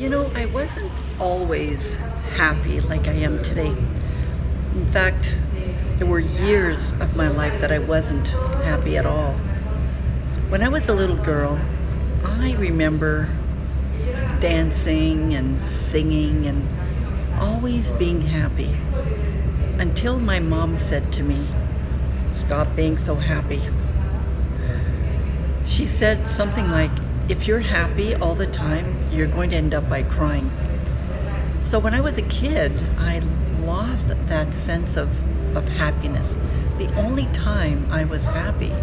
I wasn't always happy like I am today. In fact, there were years of my life that I wasn't happy at all. When I was a little girl, I remember dancing and singing and always being happy until my mom said to me, "Stop being so happy." She said something like, "If you're happy all the time, you're going to end up by crying." So when I was a kid, I lost that sense of happiness. The only time I was happy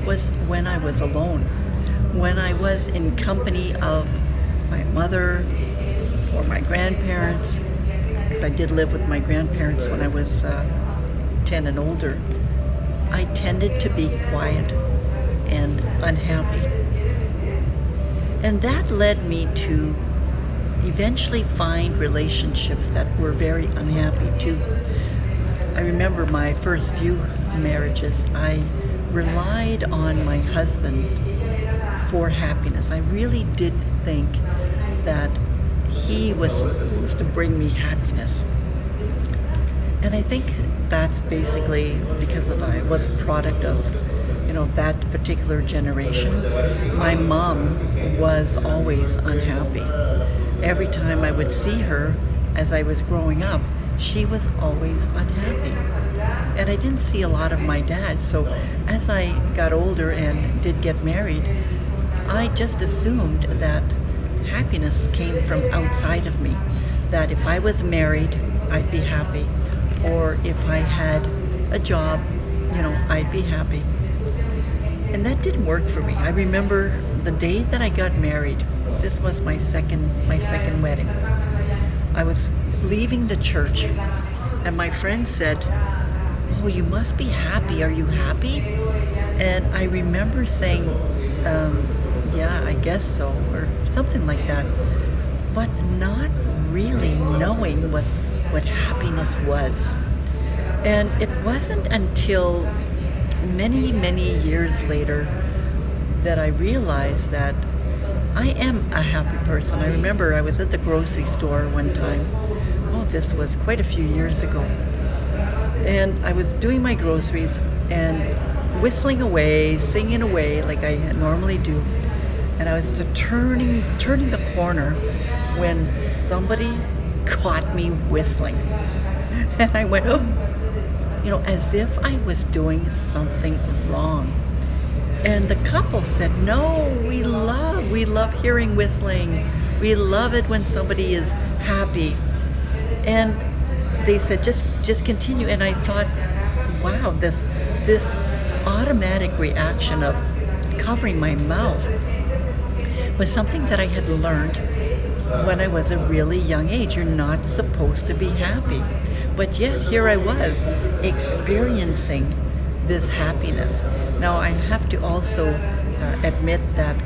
was when I was alone, when I was in company of my mother or my grandparents, because I did live with my grandparents when I was 10 and older. I tended to be quiet and unhappy. And that led me to eventually find relationships that were very unhappy too. I remember my first few marriages, I relied on my husband for happiness. I really did think that he was supposed to bring me happiness. And I think that's basically because I was a product of that particular generation. My mom was always unhappy. Every time I would see her as I was growing up, she was always unhappy. And I didn't see a lot of my dad. So as I got older and did get married, I just assumed that happiness came from outside of me. That if I was married, I'd be happy. Or if I had a job, I'd be happy. And that didn't work for me. I remember the day that I got married. This was my second wedding. I was leaving the church, and my friend said, "Oh, you must be happy. Are you happy?" And I remember saying, "Yeah, I guess so," or something like that, but not really knowing what happiness was. And it wasn't until many, many years later that I realized that I am a happy person. I remember I was at the grocery store one time. Oh, this was quite a few years ago. And I was doing my groceries and whistling away, singing away like I normally do. And I was turning the corner when somebody caught me whistling. And I went, "Oh," as if I was doing something wrong. And the couple said, "No, we love hearing whistling. We love it when somebody is happy." And they said, just continue. And I thought, wow, this automatic reaction of covering my mouth was something that I had learned when I was a really young age. You're not supposed to be happy. But yet here I was experiencing this happiness. Now I have to also admit that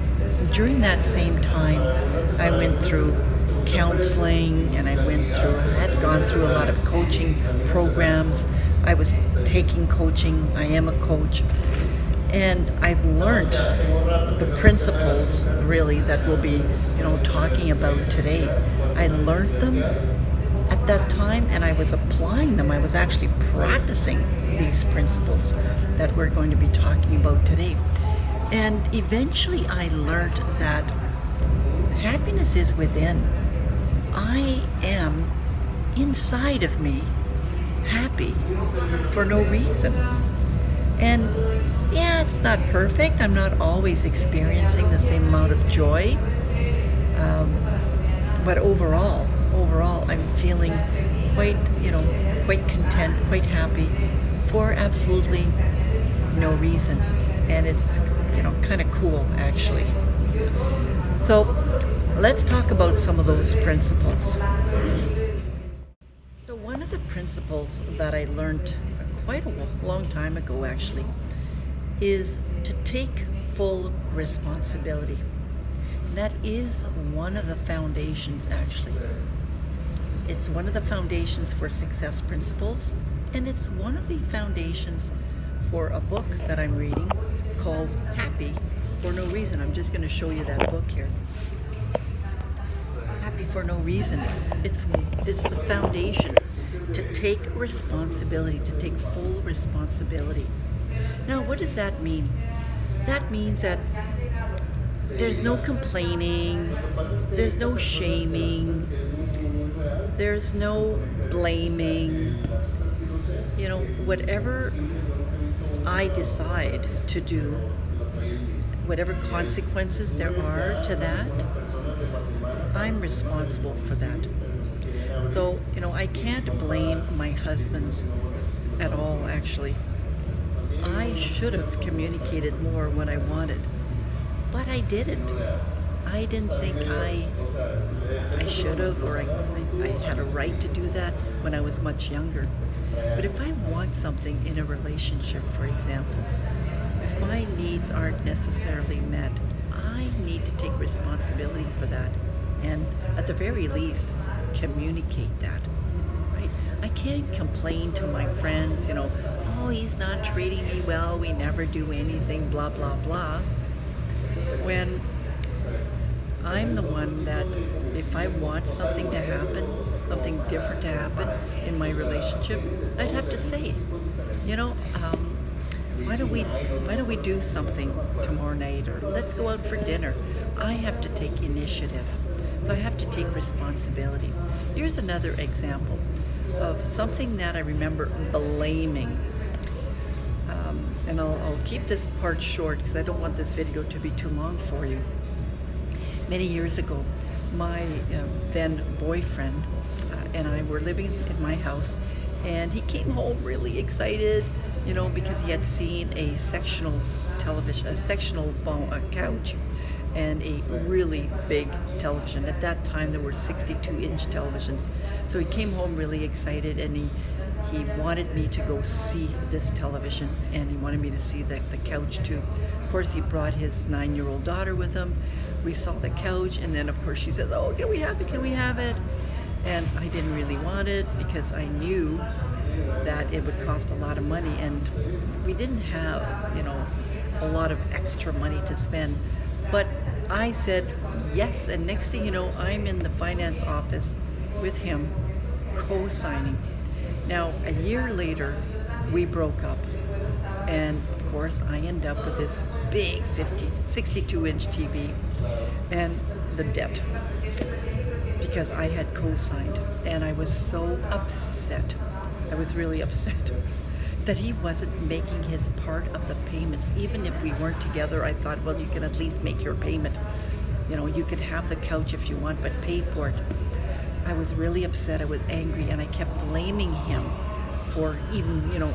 during that same time I went through counseling, and I had gone through a lot of coaching programs. I was taking coaching. I am a coach. And I've learned the principles really that we'll be talking about today. I learned them at that time, and I was applying them. I was actually practicing these principles that we're going to be talking about today. And eventually I learned that happiness is within. I am inside of me happy for no reason. And yeah, it's not perfect. I'm not always experiencing the same amount of joy. But overall, I'm feeling quite content, quite happy for absolutely no reason. And it's, kind of cool, actually. So let's talk about some of those principles. So one of the principles that I learned quite a long time ago, actually, is to take full responsibility. That is one of the foundations, actually. It's one of the foundations for success principles, and it's one of the foundations for a book that I'm reading called Happy for No Reason. I'm just going to show you that book here. Happy for no reason. It's it's the foundation to take responsibility, to take full responsibility. Now, what does that mean? That means that there's no complaining, there's no shaming, there's no blaming. You know, whatever I decide to do, whatever consequences there are to that, I'm responsible for that. So, you know, I can't blame my husband's at all, actually. I should have communicated more what I wanted, but I didn't. I didn't think I should have, or I had a right to do that when I was much younger. But if I want something in a relationship, for example, if my needs aren't necessarily met, I need to take responsibility for that, and at the very least, communicate that, right? I can't complain to my friends, you know, oh, he's not treating me well, we never do anything, blah, blah, blah, when I'm the one that if I want something to happen, something different to happen in my relationship, I'd have to say, you know, why don't we do something tomorrow night, or let's go out for dinner. I have to take initiative. So I have to take responsibility. Here's another example of something that I remember blaming. And I'll keep this part short because I don't want this video to be too long for you. Many years ago, my then boyfriend and I were living in my house, and he came home really excited, you know, because he had seen a sectional television, a sectional phone, a couch, and a really big television. At that time, there were 62-inch televisions. So he came home really excited, and he wanted me to go see this television, and he wanted me to see the couch too. Of course, he brought his 9-year-old daughter with him. We saw the couch, and then of course she said, oh, can we have it, can we have it? And I didn't really want it because I knew that it would cost a lot of money, and we didn't have, you know, a lot of extra money to spend. But I said yes, and next thing you know, I'm in the finance office with him, co-signing. Now, a year later, we broke up, and of course, I end up with this big 62-inch TV and the debt because I had co-signed, and I was so upset. I was really upset that he wasn't making his part of the payments. Even if we weren't together, I thought, well, you can at least make your payment. You know, you could have the couch if you want, but pay for it. I was really upset, I was angry, and I kept blaming him for even, you know,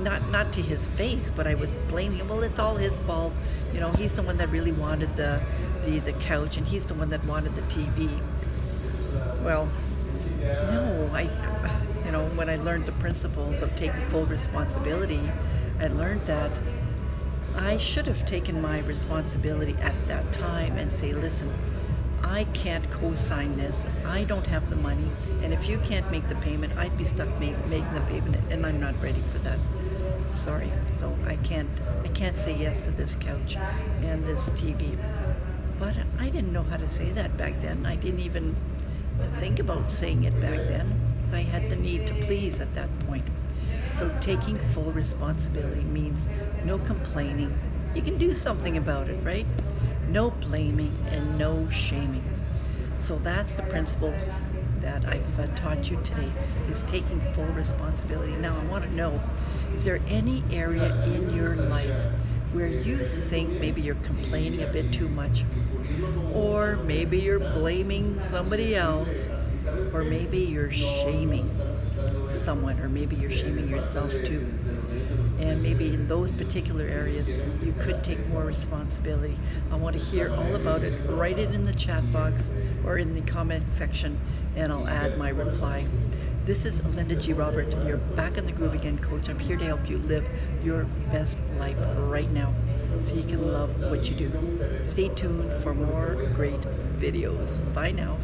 not to his face, but I was blaming him. Well, it's all his fault. You know, he's the one that really wanted the couch, and he's the one that wanted the TV. Well, no, you know, when I learned the principles of taking full responsibility, I learned that I should have taken my responsibility at that time and say, listen, I can't co-sign this. I don't have the money, and if you can't make the payment, I'd be stuck making the payment, and I'm not ready for that. Sorry. So I can't say yes to this couch and this TV. But I didn't know how to say that back then. I didn't even think about saying it back then, because I had the need to please at that point. So taking full responsibility means no complaining. You can do something about it, right? No blaming and no shaming. So that's the principle that I've taught you today, is taking full responsibility. Now I want to know, is there any area in your life where you think maybe you're complaining a bit too much, or maybe you're blaming somebody else, or maybe you're shaming someone, or maybe you're shaming yourself too? And maybe in those particular areas, you could take more responsibility. I want to hear all about it. Write it in the chat box or in the comment section, and I'll add my reply. This is Linda G. Robert, your Back in the Groove Again coach. I'm here to help you live your best life right now so you can love what you do. Stay tuned for more great videos. Bye now.